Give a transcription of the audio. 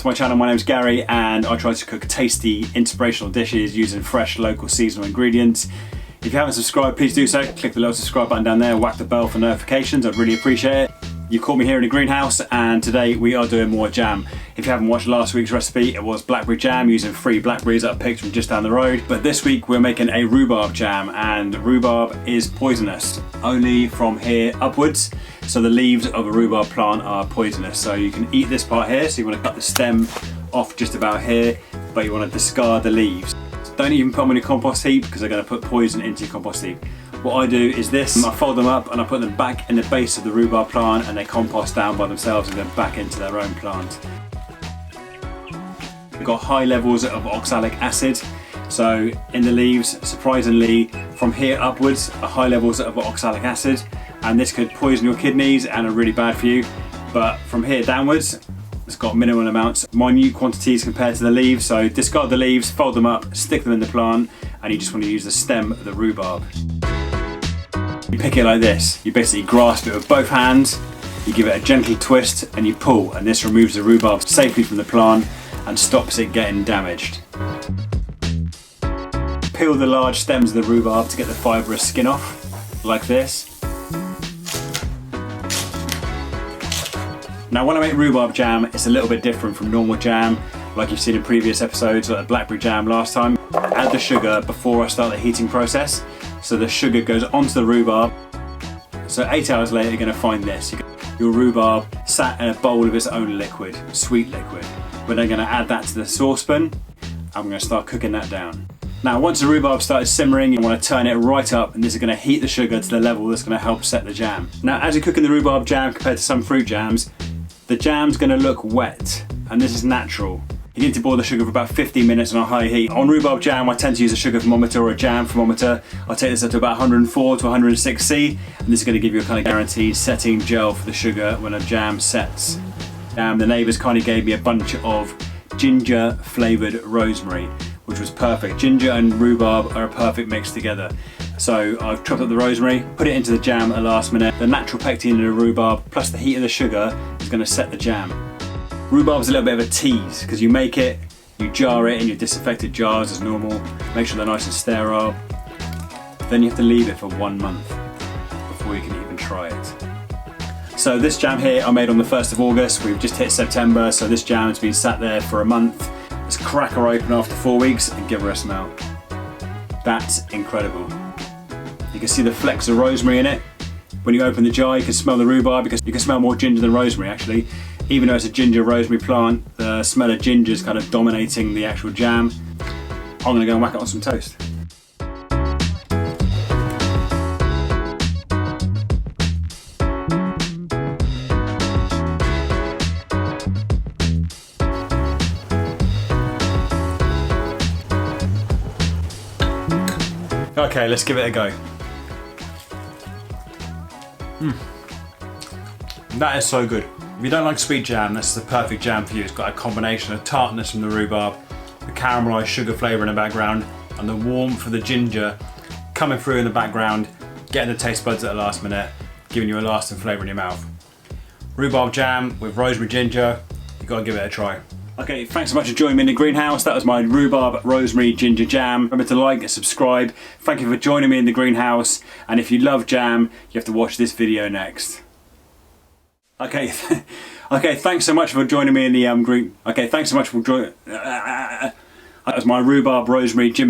to my channel. My name's Gary and I try to cook tasty, inspirational dishes using fresh, local, seasonal ingredients. If you haven't subscribed, please do so. Click the little subscribe button down there, whack the bell for notifications, I'd really appreciate it. You caught me here in the greenhouse and today we are doing more jam. If you haven't watched last week's recipe, it was blackberry jam using 3 blackberries that I picked from just down the road. But this week we're making a rhubarb jam, and rhubarb is poisonous, only from here upwards. So the leaves of a rhubarb plant are poisonous. So you can eat this part here, so you want to cut the stem off just about here, but you want to discard the leaves. Don't even put them in a compost heap because they're going to put poison into your compost heap. What I do is this, I fold them up and I put them back in the base of the rhubarb plant and they compost down by themselves and go back into their own plant. We've got high levels of oxalic acid, so in the leaves, surprisingly, from here upwards are high levels of oxalic acid, and this could poison your kidneys and are really bad for you. But from here downwards, it's got minimal amounts, minute quantities compared to the leaves, so discard the leaves, fold them up, stick them in the plant, and you just want to use the stem of the rhubarb. You pick it like this, you basically grasp it with both hands, you give it a gentle twist and you pull, and this removes the rhubarb safely from the plant and stops it getting damaged. Peel the large stems of the rhubarb to get the fibrous skin off, like this. Now when I make rhubarb jam, it's a little bit different from normal jam, like you've seen in previous episodes, like the blackberry jam last time. Add the sugar before I start the heating process, so the sugar goes onto the rhubarb. So 8 hours later you're going to find this. Your rhubarb sat in a bowl of its own liquid, sweet liquid. We're then going to add that to the saucepan and we're going to start cooking that down. Now once the rhubarb started simmering, you want to turn it right up, and this is going to heat the sugar to the level that's going to help set the jam. Now as you're cooking the rhubarb jam compared to some fruit jams, the jam's going to look wet, and this is natural. You need to boil the sugar for about 15 minutes on a high heat. On rhubarb jam, I tend to use a sugar thermometer or a jam thermometer. I'll take this up to about 104 to 106 C, and this is going to give you a kind of guaranteed setting gel for the sugar when a jam sets. The neighbours kindly gave me a bunch of ginger flavoured rosemary, which was perfect. Ginger and rhubarb are a perfect mix together. So I've chopped up the rosemary, put it into the jam at the last minute. The natural pectin in the rhubarb plus the heat of the sugar is going to set the jam. Rhubarb is a little bit of a tease because you make it, you jar it in your disinfected jars as normal, make sure they're nice and sterile. Then you have to leave it for 1 month before you can even try it. So this jam here I made on the 1st of August, we've just hit September, so this jam has been sat there for a month. Let's crack her open after 4 weeks and give her a smell. That's incredible. You can see the flecks of rosemary in it. When you open the jar you can smell the rhubarb, because you can smell more ginger than rosemary actually. Even though it's a ginger rosemary plant, the smell of ginger is kind of dominating the actual jam. I'm going to go and whack it on some toast. Okay, let's give it a go. That is so good. If you don't like sweet jam, this is the perfect jam for you. It's got a combination of tartness from the rhubarb, the caramelised sugar flavour in the background, and the warmth of the ginger coming through in the background, getting the taste buds at the last minute, giving you a lasting flavour in your mouth. Rhubarb jam with rosemary ginger, you've got to give it a try. Okay, thanks so much for joining me in the greenhouse. That was my rhubarb rosemary ginger jam. Remember to like and subscribe. Thank you for joining me in the greenhouse. And if you love jam, you have to watch this video next. Okay, okay. Thanks so much for joining me in the green. Okay, thanks so much for joining. That was my rhubarb rosemary jam.